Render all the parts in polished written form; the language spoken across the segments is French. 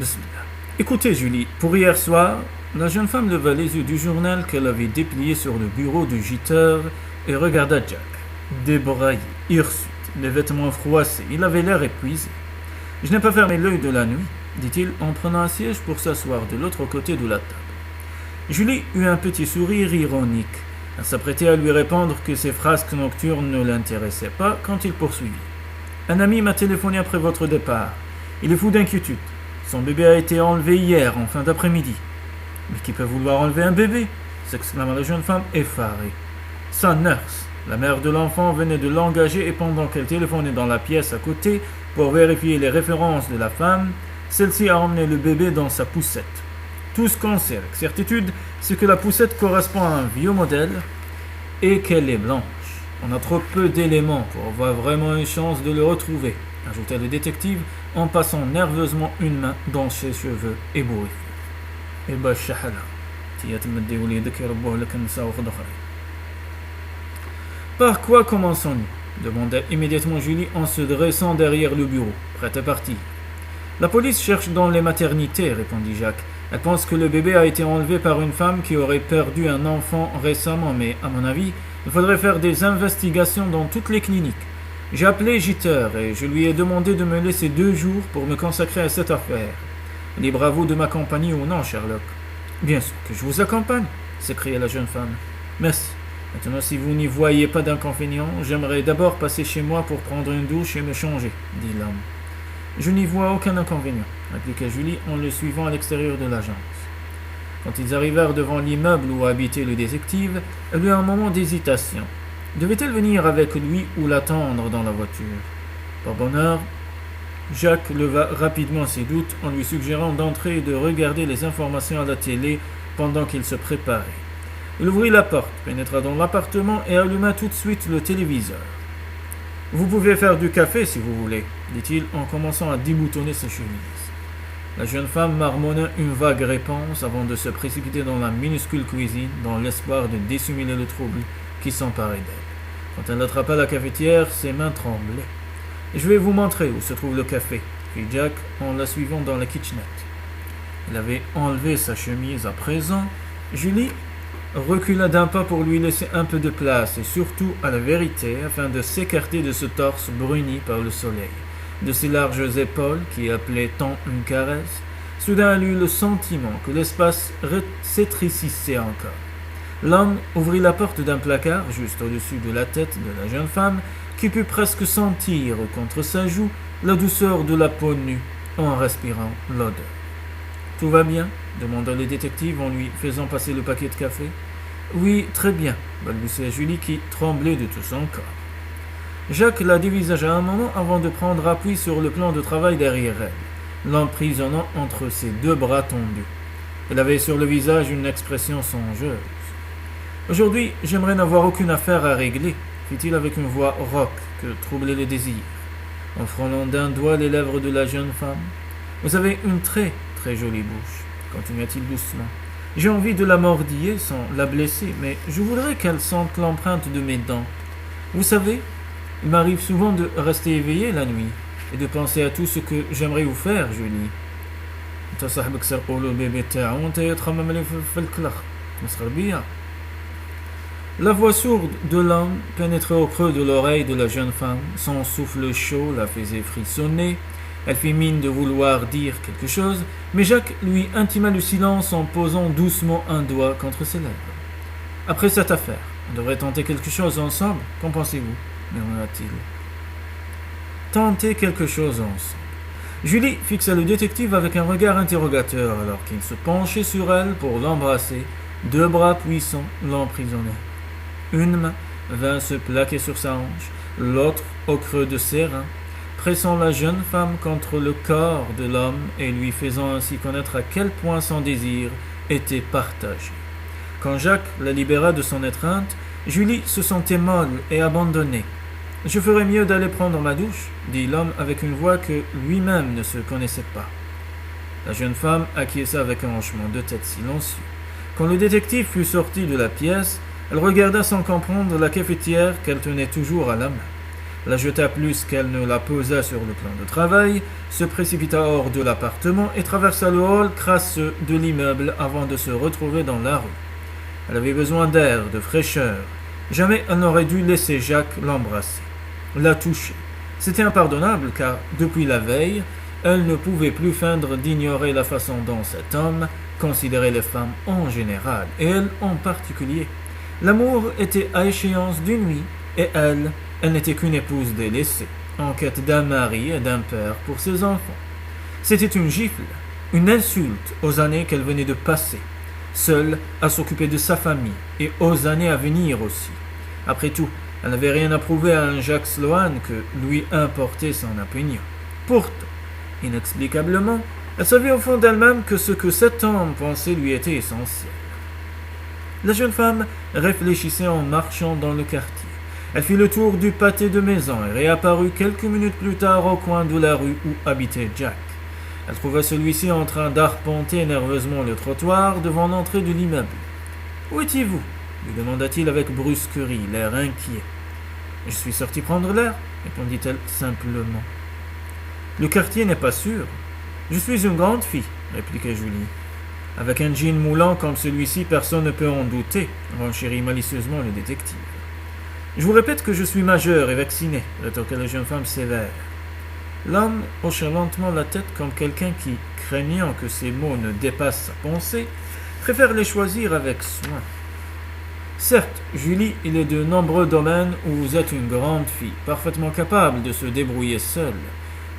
Bismillah. Écoutez, Julie, pour hier soir, la jeune femme leva les yeux du journal qu'elle avait déplié sur le bureau du giteur et regarda Jack. Débraillé, hirsute, les vêtements froissés, il avait l'air épuisé. Je n'ai pas fermé l'œil de la nuit, dit-il en prenant un siège pour s'asseoir de l'autre côté de la table. Julie eut un petit sourire ironique. Elle s'apprêtait à lui répondre que ses frasques nocturnes ne l'intéressaient pas quand il poursuivit. Un ami m'a téléphoné après votre départ. Il est fou d'inquiétude. Son bébé a été enlevé hier en fin d'après-midi. Mais qui peut vouloir enlever un bébé s'exclama la jeune femme effarée. Sa nurse, la mère de l'enfant, venait de l'engager et pendant qu'elle téléphonait dans la pièce à côté pour vérifier les références de la femme, celle-ci a emmené le bébé dans sa poussette. Tout ce qu'on sait avec certitude, c'est que la poussette correspond à un vieux modèle et qu'elle est blanche. On a trop peu d'éléments pour avoir vraiment une chance de le retrouver, ajouta le détective en passant nerveusement une main dans ses cheveux ébouriffés. Par quoi commençons-nous demanda immédiatement Julie en se dressant derrière le bureau, prête à partir. La police cherche dans les maternités, répondit Jacques. Elle pense que le bébé a été enlevé par une femme qui aurait perdu un enfant récemment, mais à mon avis, il faudrait faire des investigations dans toutes les cliniques. J'ai appelé Jeter et je lui ai demandé de me laisser 2 jours pour me consacrer à cette affaire. Libre à vous de m'accompagner ou non, Sherlock. Bien sûr que je vous accompagne, s'écria la jeune femme. Merci. Maintenant, si vous n'y voyez pas d'inconvénient, j'aimerais d'abord passer chez moi pour prendre une douche et me changer, dit l'homme. Je n'y vois aucun inconvénient, répliqua Julie en le suivant à l'extérieur de l'agence. Quand ils arrivèrent devant l'immeuble où habitait le détective, elle eut un moment d'hésitation. Devait-elle venir avec lui ou l'attendre dans la voiture? Par bonheur, Jacques leva rapidement ses doutes en lui suggérant d'entrer et de regarder les informations à la télé pendant qu'il se préparait. Il ouvrit la porte, pénétra dans l'appartement et alluma tout de suite le téléviseur. « Vous pouvez faire du café si vous voulez, » dit-il en commençant à déboutonner ses chemises. La jeune femme marmonna une vague réponse avant de se précipiter dans la minuscule cuisine dans l'espoir de dissimuler le trouble qui s'emparait d'elle. Quand elle attrapa la cafetière, ses mains tremblaient. « Je vais vous montrer où se trouve le café, » fit Jack en la suivant dans la kitchenette. Il avait enlevé sa chemise à présent. Julie recula d'un pas pour lui laisser un peu de place et surtout à la vérité afin de s'écarter de ce torse bruni par le soleil, de ses larges épaules qui appelaient tant une caresse. Soudain elle eut le sentiment que l'espace s'étrécissait encore. L'homme ouvrit la porte d'un placard juste au-dessus de la tête de la jeune femme qui put presque sentir contre sa joue la douceur de la peau nue en respirant l'odeur. « Tout va bien ?» demanda le détective en lui faisant passer le paquet de café. « Oui, très bien » balbutia Julie qui tremblait de tout son corps. Jacques la dévisagea un moment avant de prendre appui sur le plan de travail derrière elle, l'emprisonnant entre ses 2 bras tendus. Elle avait sur le visage une expression songeuse. « Aujourd'hui, j'aimerais n'avoir aucune affaire à régler » fit-il avec une voix rauque que troublait le désir, en frôlant d'un doigt les lèvres de la jeune femme. « Vous avez une très, très jolie bouche » continua-t-il doucement. « J'ai envie de la mordiller sans la blesser, mais je voudrais qu'elle sente l'empreinte de mes dents. Vous savez, il m'arrive souvent de rester éveillé la nuit et de penser à tout ce que j'aimerais vous faire, Julie. » La voix sourde de l'homme pénétrait au creux de l'oreille de la jeune femme. Son souffle chaud la faisait frissonner. Elle fit mine de vouloir dire quelque chose, mais Jacques lui intima le silence en posant doucement un doigt contre ses lèvres. « Après cette affaire, on devrait tenter quelque chose ensemble, qu'en pensez-vous » murmura-t-il. « Tenter quelque chose ensemble. » Julie fixa le détective avec un regard interrogateur alors qu'il se penchait sur elle pour l'embrasser. 2 bras puissants l'emprisonnaient. Une main vint se plaquer sur sa hanche, l'autre au creux de ses reins, pressant la jeune femme contre le corps de l'homme et lui faisant ainsi connaître à quel point son désir était partagé. Quand Jacques la libéra de son étreinte, Julie se sentait molle et abandonnée. « Je ferais mieux d'aller prendre ma douche, » dit l'homme avec une voix que lui-même ne se connaissait pas. La jeune femme acquiesça avec un hochement de tête silencieux. Quand le détective fut sorti de la pièce, elle regarda sans comprendre la cafetière qu'elle tenait toujours à la main. la jeta plus qu'elle ne la posa sur le plan de travail, se précipita hors de l'appartement et traversa le hall crasseux de l'immeuble avant de se retrouver dans la rue. Elle avait besoin d'air, de fraîcheur. Jamais elle n'aurait dû laisser Jacques l'embrasser, la toucher. C'était impardonnable car, depuis la veille, elle ne pouvait plus feindre d'ignorer la façon dont cet homme considérait les femmes en général, et elle en particulier. L'amour était à échéance d'une nuit, et elle n'était qu'une épouse délaissée, en quête d'un mari et d'un père pour ses enfants. C'était une gifle, une insulte aux années qu'elle venait de passer, seule à s'occuper de sa famille, et aux années à venir aussi. Après tout, elle n'avait rien à prouver à un Jacques Sloan que lui importait son opinion. Pourtant, inexplicablement, elle savait au fond d'elle-même que ce que cet homme pensait lui était essentiel. La jeune femme réfléchissait en marchant dans le quartier. Elle fit le tour du pâté de maisons et réapparut quelques minutes plus tard au coin de la rue où habitait Jack. Elle trouva celui-ci en train d'arpenter nerveusement le trottoir devant l'entrée de l'immeuble. « Où étiez-vous » lui demanda-t-il avec brusquerie, l'air inquiet. « Je suis sorti prendre l'air » répondit-elle simplement. « Le quartier n'est pas sûr. »« Je suis une grande fille » répliqua Julie. « Avec un jean moulant comme celui-ci, personne ne peut en douter » renchérit malicieusement le détective. « Je vous répète que je suis majeur et vacciné » rétorqua la jeune femme sévère. L'homme hocha lentement la tête comme quelqu'un qui, craignant que ses mots ne dépassent sa pensée, préfère les choisir avec soin. Certes, Julie, il est de nombreux domaines où vous êtes une grande fille, parfaitement capable de se débrouiller seule.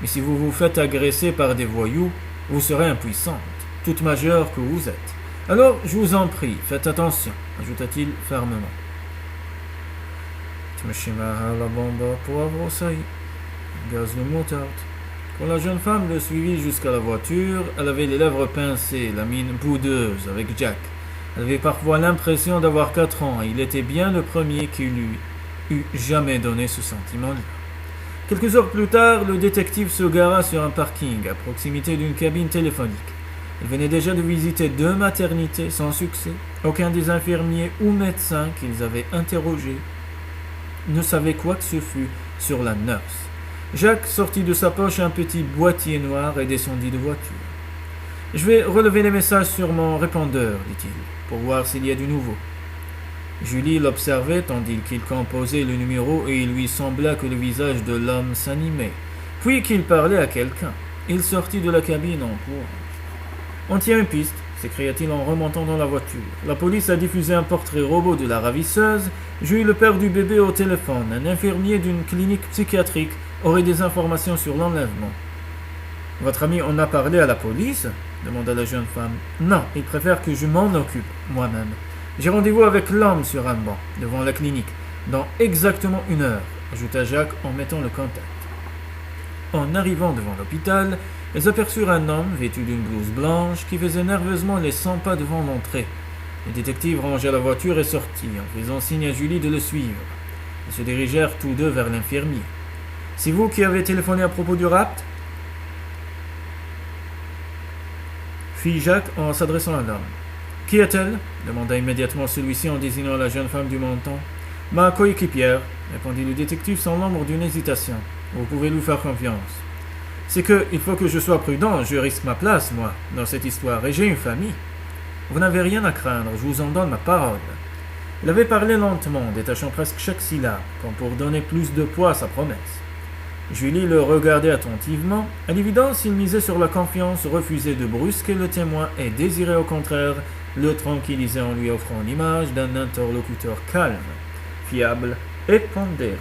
Mais si vous vous faites agresser par des voyous, vous serez impuissante, toute majeure que vous êtes. Alors, je vous en prie, faites attention, ajouta-t-il fermement. La bombe à poivre au saillie. Gaz de moutarde. Quand la jeune femme le suivit jusqu'à la voiture, elle avait les lèvres pincées, la mine boudeuse avec Jack. Elle avait parfois l'impression d'avoir 4 ans et il était bien le premier qui lui eût jamais donné ce sentiment-là. Quelques heures plus tard, le détective se gara sur un parking à proximité d'une cabine téléphonique. Il venait déjà de visiter 2 maternités sans succès. Aucun des infirmiers ou médecins qu'ils avaient interrogés ne savait quoi que ce fût sur la nurse. Jacques sortit de sa poche un petit boîtier noir et descendit de voiture. « Je vais relever les messages sur mon répondeur, dit-il, pour voir s'il y a du nouveau. » Julie l'observait tandis qu'il composait le numéro et il lui sembla que le visage de l'homme s'animait, puis qu'il parlait à quelqu'un. Il sortit de la cabine en courant. « On tient une piste, » s'écria-t-il en remontant dans la voiture. « La police a diffusé un portrait robot de la ravisseuse. J'ai eu le père du bébé au téléphone. Un infirmier d'une clinique psychiatrique aurait des informations sur l'enlèvement. »« Votre ami en a parlé à la police ?» demanda la jeune femme. « Non, il préfère que je m'en occupe moi-même. J'ai rendez-vous avec l'homme sur un banc, devant la clinique, dans exactement 1 heure, ajouta Jacques en mettant le contact. En arrivant devant l'hôpital, elles aperçurent un homme vêtu d'une blouse blanche qui faisait nerveusement les 100 pas devant l'entrée. Le détective rangea la voiture et sortit, en faisant signe à Julie de le suivre. Ils se dirigèrent tous deux vers l'infirmier. « C'est vous qui avez téléphoné à propos du rapt ?» fit Jacques en s'adressant à l'homme. « Qui est-elle » demanda immédiatement celui-ci en désignant la jeune femme du menton. « Ma coéquipière » répondit le détective sans l'ombre d'une hésitation. « Vous pouvez lui faire confiance. »« C'est que, il faut que je sois prudent, je risque ma place, moi, dans cette histoire, et j'ai une famille. »« Vous n'avez rien à craindre, je vous en donne ma parole. » Il avait parlé lentement, détachant presque chaque syllabe, comme pour donner plus de poids à sa promesse. Julie le regardait attentivement. À l'évidence, il misait sur la confiance, refusait de brusquer le témoin et désirait au contraire le tranquilliser en lui offrant l'image d'un interlocuteur calme, fiable et pondéré.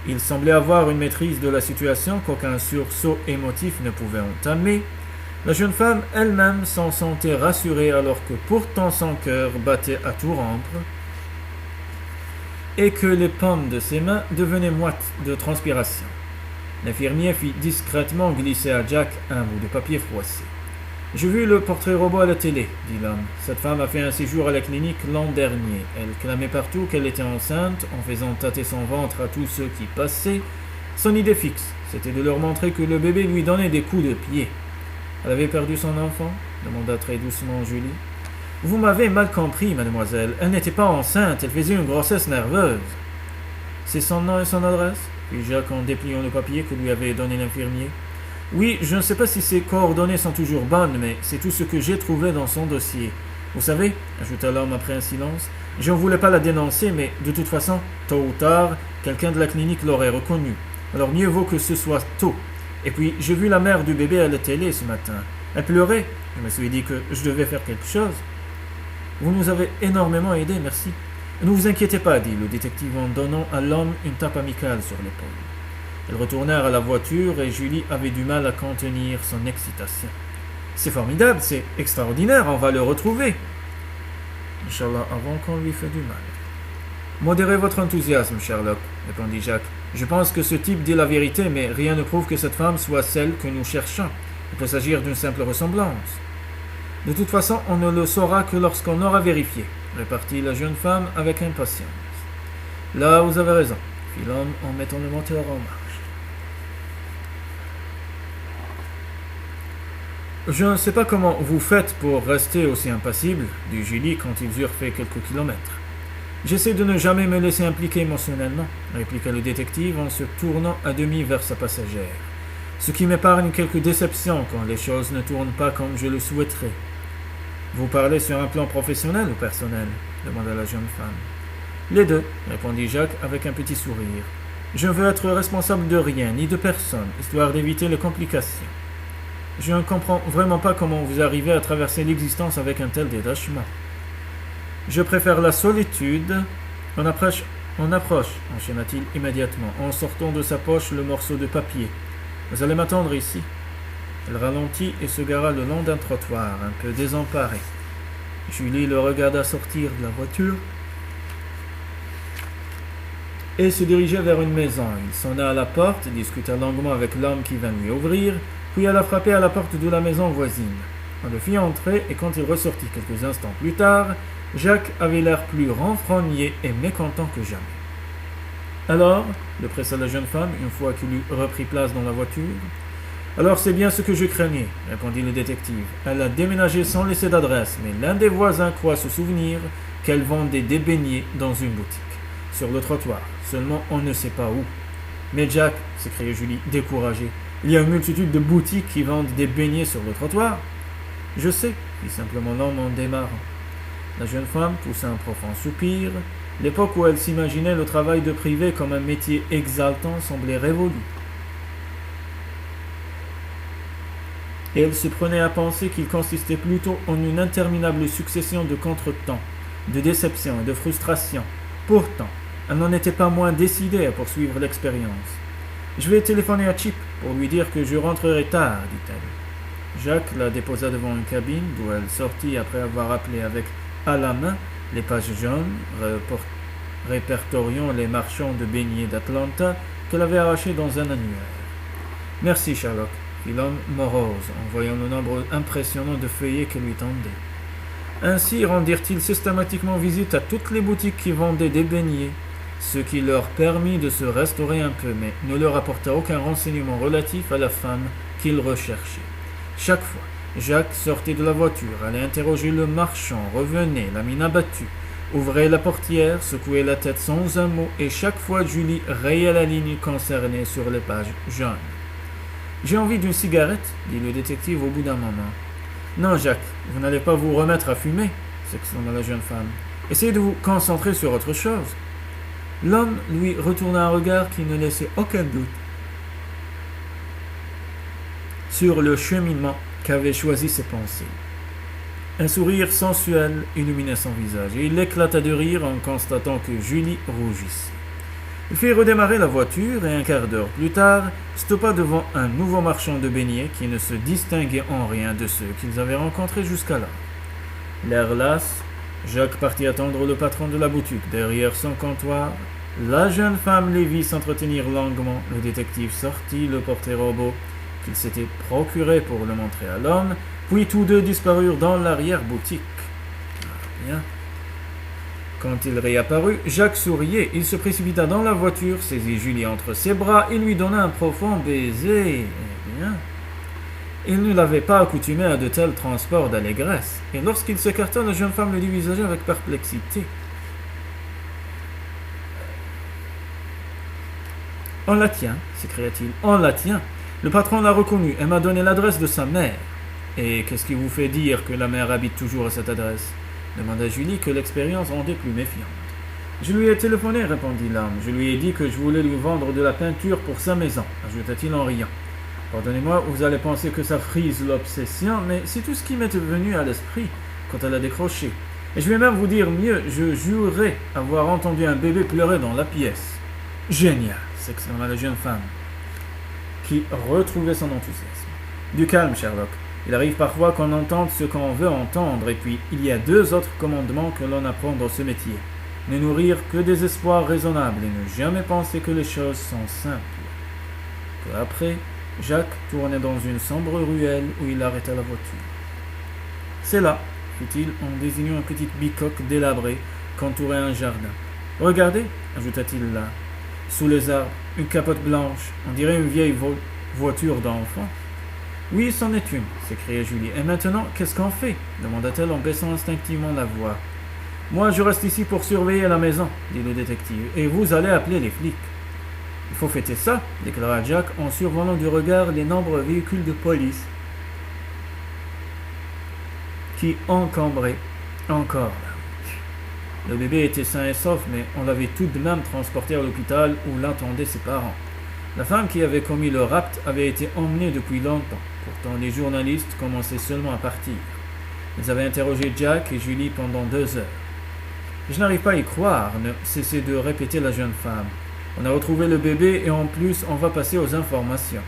Il semblait avoir une maîtrise de la situation qu'aucun sursaut émotif ne pouvait entamer. La jeune femme elle-même s'en sentait rassurée alors que pourtant son cœur battait à tout rompre et que les paumes de ses mains devenaient moites de transpiration. L'infirmier fit discrètement glisser à Jack un bout de papier froissé. « J'ai vu le portrait robot à la télé, » dit l'homme. « Cette femme a fait un séjour à la clinique l'an dernier. Elle clamait partout qu'elle était enceinte, en faisant tâter son ventre à tous ceux qui passaient. Son idée fixe, c'était de leur montrer que le bébé lui donnait des coups de pied. »« Elle avait perdu son enfant ?» demanda très doucement Julie. « Vous m'avez mal compris, mademoiselle. Elle n'était pas enceinte, elle faisait une grossesse nerveuse. »« C'est son nom et son adresse ?» fit Jacques en dépliant le papier que lui avait donné l'infirmier. Oui, je ne sais pas si ses coordonnées sont toujours bonnes, mais c'est tout ce que j'ai trouvé dans son dossier. Vous savez, ajouta l'homme après un silence, je ne voulais pas la dénoncer, mais de toute façon, tôt ou tard, quelqu'un de la clinique l'aurait reconnue. Alors mieux vaut que ce soit tôt. Et puis, j'ai vu la mère du bébé à la télé ce matin. Elle pleurait. Je me suis dit que je devais faire quelque chose. Vous nous avez énormément aidés, merci. Ne vous inquiétez pas, dit le détective en donnant à l'homme une tape amicale sur l'épaule. Ils retournèrent à la voiture et Julie avait du mal à contenir son excitation. C'est formidable, c'est extraordinaire, on va le retrouver. Inch'Allah, avant qu'on lui fait du mal. Modérez votre enthousiasme, Sherlock, répondit Jacques. Je pense que ce type dit la vérité, mais rien ne prouve que cette femme soit celle que nous cherchons. Il peut s'agir d'une simple ressemblance. De toute façon, on ne le saura que lorsqu'on aura vérifié, répartit la jeune femme avec impatience. Là, vous avez raison, fit l'homme en mettant le moteur en marche. Je ne sais pas comment vous faites pour rester aussi impassible, dit Julie quand ils eurent fait quelques kilomètres. J'essaie de ne jamais me laisser impliquer émotionnellement, répliqua le détective en se tournant à demi vers sa passagère, ce qui m'épargne quelques déceptions quand les choses ne tournent pas comme je le souhaiterais. Vous parlez sur un plan professionnel ou personnel demanda la jeune femme. Les deux, répondit Jacques avec un petit sourire. Je ne veux être responsable de rien, ni de personne, histoire d'éviter les complications. Je ne comprends vraiment pas comment vous arrivez à traverser l'existence avec un tel détachement. Je préfère la solitude. On approche, enchaîna-t-il immédiatement, en sortant de sa poche le morceau de papier. Vous allez m'attendre ici. Elle ralentit et se gara le long d'un trottoir, un peu désemparé. Julie le regarda sortir de la voiture et se dirigeait vers une maison. Il sonna à la porte, discuta longuement avec l'homme qui vint lui ouvrir, puis alla frapper à la porte de la maison voisine. On le fit entrer et quand il ressortit quelques instants plus tard, Jacques avait l'air plus renfrogné et mécontent que jamais. « Alors » le pressa la jeune femme, une fois qu'il eut repris place dans la voiture. « Alors c'est bien ce que je craignais, » répondit le détective. « Elle a déménagé sans laisser d'adresse, mais l'un des voisins croit se souvenir qu'elle vendait des beignets dans une boutique, sur le trottoir, seulement on ne sait pas où. »« Mais Jack, » s'écria Julie, découragée, « il y a une multitude de boutiques qui vendent des beignets sur le trottoir. »« Je sais, » dit simplement l'homme en démarrant. La jeune femme poussa un profond soupir. L'époque où elle s'imaginait le travail de privé comme un métier exaltant semblait révolue. Et elle se prenait à penser qu'il consistait plutôt en une interminable succession de contretemps, de déceptions et de frustrations. Pourtant, elle n'en était pas moins décidée à poursuivre l'expérience. « Je vais téléphoner à Chip pour lui dire que je rentrerai tard, dit-elle. Jacques la déposa devant une cabine d'où elle sortit après avoir appelé avec à la main les pages jaunes répertoriant les marchands de beignets d'Atlanta qu'elle avait arrachés dans un annuaire. « Merci, Sherlock, » fit l'homme morose en voyant le nombre impressionnant de feuillets qu'elle lui tendait. Ainsi rendirent-ils systématiquement visite à toutes les boutiques qui vendaient des beignets, ce qui leur permit de se restaurer un peu, mais ne leur apporta aucun renseignement relatif à la femme qu'ils recherchaient. Chaque fois, Jacques sortait de la voiture, allait interroger le marchand, revenait, la mine abattue, ouvrait la portière, secouait la tête sans un mot, et chaque fois Julie rayait la ligne concernée sur les pages jaunes. « J'ai envie d'une cigarette, » dit le détective au bout d'un moment. « Non, Jacques, vous n'allez pas vous remettre à fumer, » s'exclama la jeune femme. « Essayez de vous concentrer sur autre chose. » L'homme lui retourna un regard qui ne laissait aucun doute sur le cheminement qu'avaient choisi ses pensées. Un sourire sensuel illuminait son visage, et il éclata de rire en constatant que Julie rougissait. Il fit redémarrer la voiture, et un quart d'heure plus tard, stoppa devant un nouveau marchand de beignets qui ne se distinguait en rien de ceux qu'ils avaient rencontrés jusqu'alors. L'air las, Jacques partit attendre le patron de la boutique derrière son comptoir. La jeune femme les vit s'entretenir longuement. Le détective sortit le portrait-robot qu'il s'était procuré pour le montrer à l'homme, puis tous deux disparurent dans l'arrière-boutique. Bien. Quand il réapparut, Jacques souriait. Il se précipita dans la voiture, saisit Julie entre ses bras et lui donna un profond baiser. Eh bien, il ne l'avait pas accoutumé à de tels transports d'allégresse, et lorsqu'il s'écarta, la jeune femme le dévisageait avec perplexité. On la tient, s'écria-t-il, on la tient. Le patron l'a reconnue et m'a donné l'adresse de sa mère. Et qu'est-ce qui vous fait dire que la mère habite toujours à cette adresse demanda Julie, que l'expérience rendait plus méfiante. Je lui ai téléphoné, répondit l'homme. Je lui ai dit que je voulais lui vendre de la peinture pour sa maison, ajouta-t-il en riant. Pardonnez-moi, vous allez penser que ça frise l'obsession, mais c'est tout ce qui m'est venu à l'esprit quand elle a décroché. Et je vais même vous dire mieux, je jurerais avoir entendu un bébé pleurer dans la pièce. Génial, s'exclama la jeune femme, qui retrouvait son enthousiasme. Du calme, Sherlock. Il arrive parfois qu'on entende ce qu'on veut entendre, et puis il y a 2 autres commandements que l'on apprend dans ce métier. Ne nourrir que des espoirs raisonnables et ne jamais penser que les choses sont simples. Peu après, Jacques tournait dans une sombre ruelle où il arrêta la voiture. C'est là, fit-il en désignant une petite bicoque délabrée qu'entourait un jardin. Regardez, ajouta-t-il là, sous les arbres, une capote blanche, on dirait une vieille voiture d'enfant. Oui, c'en est une, s'écria Julie. Et maintenant, qu'est-ce qu'on fait demanda-t-elle en baissant instinctivement la voix. Moi, je reste ici pour surveiller la maison, dit le détective, et vous allez appeler les flics. Il faut fêter ça, déclara Jack en survolant du regard les nombreux véhicules de police qui encombraient encore la route. Le bébé était sain et sauf, mais on l'avait tout de même transporté à l'hôpital où l'attendaient ses parents. La femme qui avait commis le rapt avait été emmenée depuis longtemps. Pourtant, les journalistes commençaient seulement à partir. Ils avaient interrogé Jack et Julie pendant 2 heures. Je n'arrive pas à y croire, ne cessait de répéter la jeune femme. On a retrouvé le bébé et en plus, on va passer aux informations.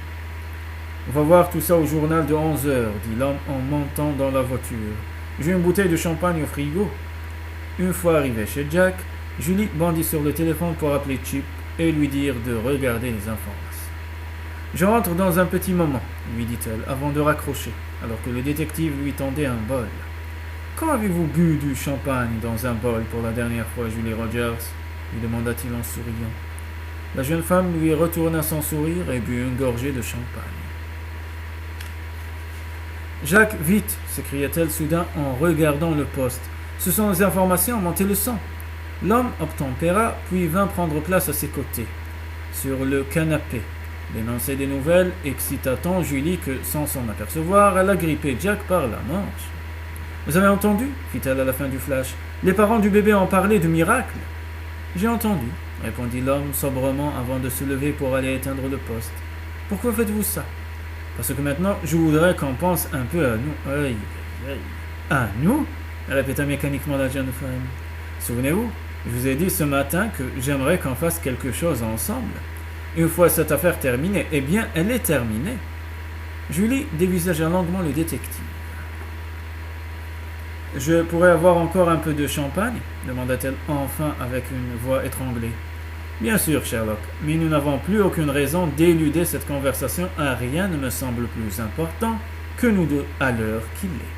On va voir tout ça au journal de 11 heures, dit l'homme en montant dans la voiture. J'ai une bouteille de champagne au frigo. Une fois arrivé chez Jack, Julie bondit sur le téléphone pour appeler Chip et lui dire de regarder les informations. Je rentre dans un petit moment, lui dit-elle, avant de raccrocher, alors que le détective lui tendait un bol. Quand avez-vous bu du champagne dans un bol pour la dernière fois, Julie Rogers lui demanda-t-il en souriant. La jeune femme lui retourna son sourire et but une gorgée de champagne. Jacques, vite s'écria-t-elle soudain en regardant le poste. Ce sont les informations, montez le son. L'homme obtempéra, puis vint prendre place à ses côtés, sur le canapé. L'énoncé des nouvelles excita tant Julie que, sans s'en apercevoir, elle agrippait Jack par la manche. « Vous avez entendu » fit-elle à la fin du flash. « Les parents du bébé ont parlé de miracle. »« J'ai entendu » répondit l'homme sobrement avant de se lever pour aller éteindre le poste. « Pourquoi faites-vous ça ?»« Parce que maintenant, je voudrais qu'on pense un peu à nous. »« Aïe, aïe. »« À nous ?» répéta mécaniquement la jeune femme. « Souvenez-vous, je vous ai dit ce matin que j'aimerais qu'on fasse quelque chose ensemble. Une fois cette affaire terminée, eh bien, elle est terminée. » Julie dévisagea longuement le détective. « Je pourrais avoir encore un peu de champagne ?» demanda-t-elle enfin avec une voix étranglée. « Bien sûr, Sherlock, mais nous n'avons plus aucune raison d'éluder cette conversation. Rien ne me semble plus important que nous deux à l'heure qu'il est. »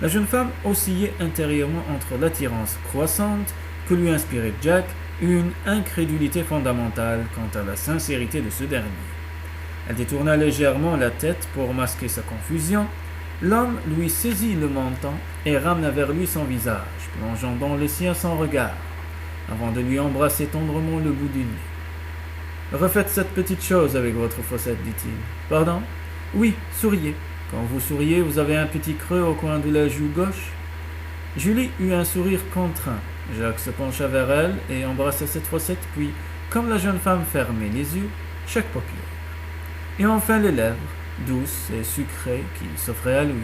La jeune femme oscillait intérieurement entre l'attirance croissante que lui inspirait Jack et une incrédulité fondamentale quant à la sincérité de ce dernier. Elle détourna légèrement la tête pour masquer sa confusion. L'homme lui saisit le menton et ramena vers lui son visage, plongeant dans le sien son regard, avant de lui embrasser tendrement le bout du nez. « Refaites cette petite chose avec votre fossette, dit-il. « Pardon ? Oui, souriez. Quand vous souriez, vous avez un petit creux au coin de la joue gauche. » Julie eut un sourire contraint. Jacques se pencha vers elle et embrassa cette fossette, puis, comme la jeune femme fermait les yeux, chaque paupière. Et enfin les lèvres, douces et sucrées, qui s'offraient à lui.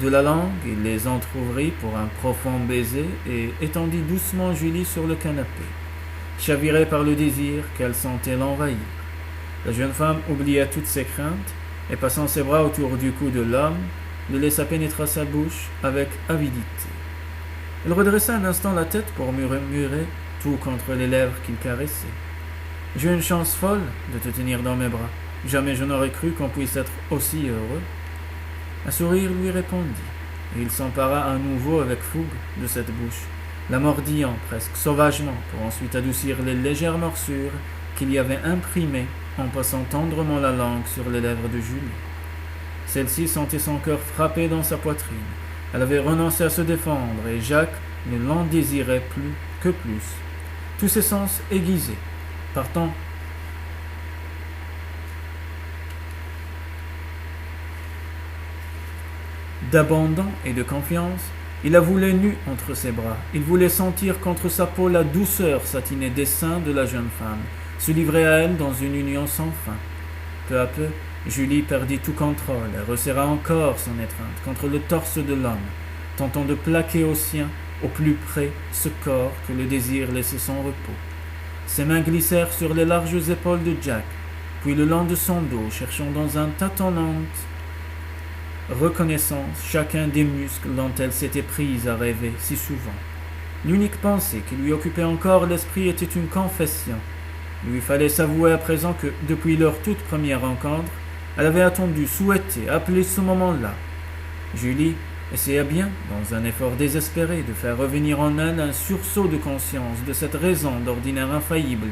De la langue, il les entr'ouvrit pour un profond baiser et étendit doucement Julie sur le canapé, chavirée par le désir qu'elle sentait l'envahir. La jeune femme oublia toutes ses craintes et, passant ses bras autour du cou de l'homme, le laissa pénétrer sa bouche avec avidité. Elle redressa un instant la tête pour murmurer tout contre les lèvres qu'il caressait. « J'ai une chance folle de te tenir dans mes bras. Jamais je n'aurais cru qu'on puisse être aussi heureux. » Un sourire lui répondit, et il s'empara à nouveau avec fougue de cette bouche, la mordillant presque sauvagement pour ensuite adoucir les légères morsures qu'il y avait imprimées en passant tendrement la langue sur les lèvres de Julie. Celle-ci sentait son cœur frapper dans sa poitrine. Elle avait renoncé à se défendre et Jacques ne l'en désirait plus que plus. Tous ses sens aiguisés, partant d'abandon et de confiance, il la voulait nue entre ses bras. Il voulait sentir contre sa peau la douceur satinée des seins de la jeune femme, se livrer à elle dans une union sans fin. Peu à peu, Julie perdit tout contrôle et resserra encore son étreinte contre le torse de l'homme, tentant de plaquer au sien, au plus près, ce corps que le désir laissait sans repos. Ses mains glissèrent sur les larges épaules de Jack, puis le long de son dos, cherchant dans un tâtonnante reconnaissance chacun des muscles dont elle s'était prise à rêver si souvent. L'unique pensée qui lui occupait encore l'esprit était une confession. Il lui fallait s'avouer à présent que, depuis leur toute première rencontre, elle avait attendu, souhaité, appelé ce moment-là. Julie essaya bien, dans un effort désespéré, de faire revenir en elle un sursaut de conscience de cette raison d'ordinaire infaillible,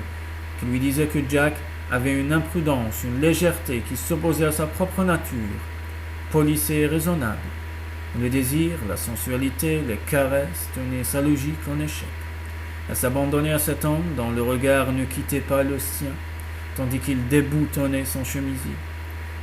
qui lui disait que Jack avait une imprudence, une légèreté qui s'opposait à sa propre nature, policée et raisonnable. Le désir, la sensualité, les caresses tenaient sa logique en échec. Elle s'abandonnait à cet homme dont le regard ne quittait pas le sien, tandis qu'il déboutonnait son chemisier.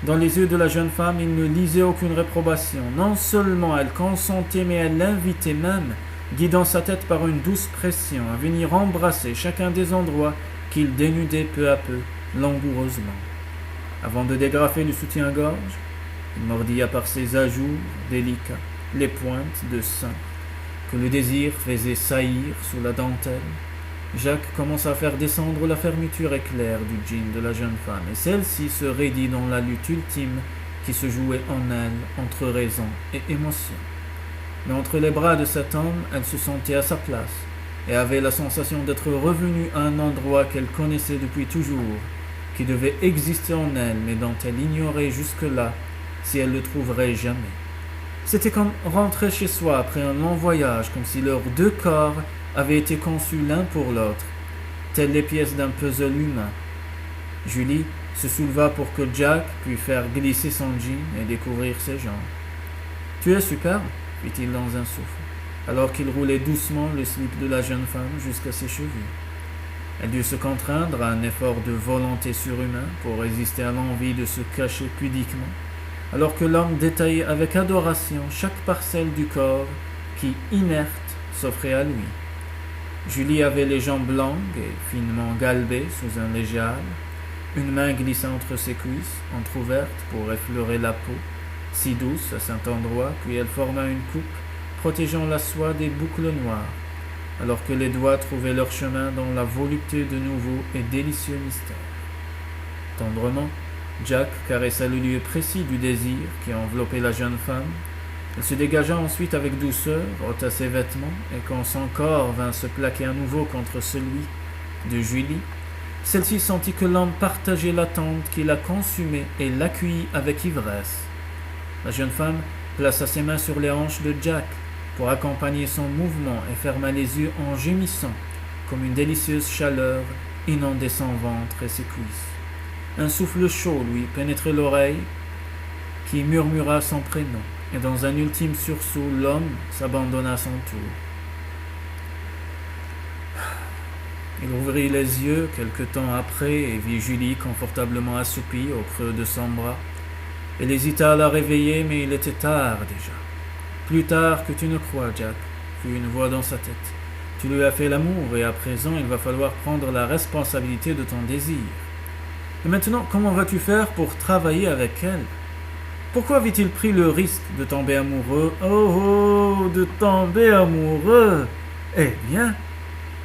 Dans les yeux de la jeune femme, il ne lisait aucune réprobation. Non seulement elle consentait, mais elle l'invitait même, guidant sa tête par une douce pression, à venir embrasser chacun des endroits qu'il dénudait peu à peu, langoureusement. Avant de dégrafer le soutien-gorge, il mordilla par ses ajours délicats les pointes de sein que le désir faisait saillir sous la dentelle. Jacques commença à faire descendre la fermeture éclair du jean de la jeune femme, et celle-ci se raidit dans la lutte ultime qui se jouait en elle entre raison et émotion. Mais entre les bras de cet homme, elle se sentait à sa place, et avait la sensation d'être revenue à un endroit qu'elle connaissait depuis toujours, qui devait exister en elle, mais dont elle ignorait jusque-là si elle le trouverait jamais. C'était comme rentrer chez soi après un long voyage, comme si leurs deux corps avaient été conçus l'un pour l'autre, telles les pièces d'un puzzle humain. Julie se souleva pour que Jack pût faire glisser son jean et découvrir ses jambes. « Tu es superbe » fit-il dans un souffle, alors qu'il roulait doucement le slip de la jeune femme jusqu'à ses chevilles. Elle dut se contraindre à un effort de volonté surhumain pour résister à l'envie de se cacher pudiquement, alors que l'homme détaillait avec adoration chaque parcelle du corps qui, inerte, s'offrait à lui. Julie avait les jambes longues et finement galbées sous un léger hâle, une main glissait entre ses cuisses, entr'ouvertes pour effleurer la peau, si douce à cet endroit, puis elle forma une coupe, protégeant la soie des boucles noires, alors que les doigts trouvaient leur chemin dans la volupté de nouveaux et délicieux mystères. Tendrement, Jack caressa le lieu précis du désir qui enveloppait la jeune femme. Elle se dégagea ensuite avec douceur, ôta ses vêtements, et quand son corps vint se plaquer à nouveau contre celui de Julie, celle-ci sentit que l'homme partageait l'attente qui la consumait et l'accueillit avec ivresse. La jeune femme plaça ses mains sur les hanches de Jack pour accompagner son mouvement et ferma les yeux en gémissant, comme une délicieuse chaleur inondait son ventre et ses cuisses. Un souffle chaud lui pénétrait l'oreille, qui murmura son prénom, et dans un ultime sursaut, l'homme s'abandonna à son tour. Il ouvrit les yeux quelque temps après et vit Julie confortablement assoupie au creux de son bras. Elle hésita à la réveiller, mais il était tard déjà. « Plus tard que tu ne crois, Jack, » fut une voix dans sa tête. « Tu lui as fait l'amour et à présent il va falloir prendre la responsabilité de ton désir. Et maintenant, comment vas-tu faire pour travailler avec elle ? Pourquoi avait-il pris le risque de tomber amoureux ? Oh, de tomber amoureux ! Eh bien,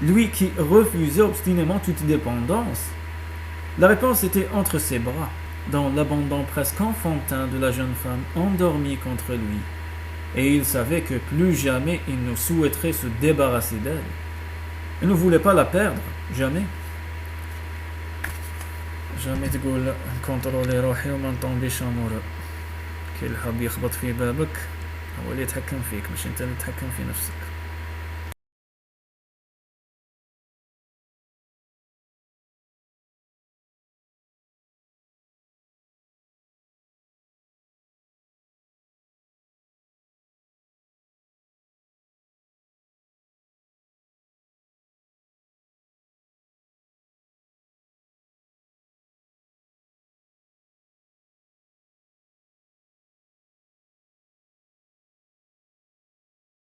lui qui refusait obstinément toute dépendance. La réponse était entre ses bras, dans l'abandon presque enfantin de la jeune femme endormie contre lui. Et il savait que plus jamais il ne souhaiterait se débarrasser d'elle. Il ne voulait pas la perdre, jamais. jamais تقول نكونترولي روحي وما نطومبيش امورو. كي الحب يخبط في بابك هو اللي يتحكم فيك، مش انت اللي تتحكم في نفسك.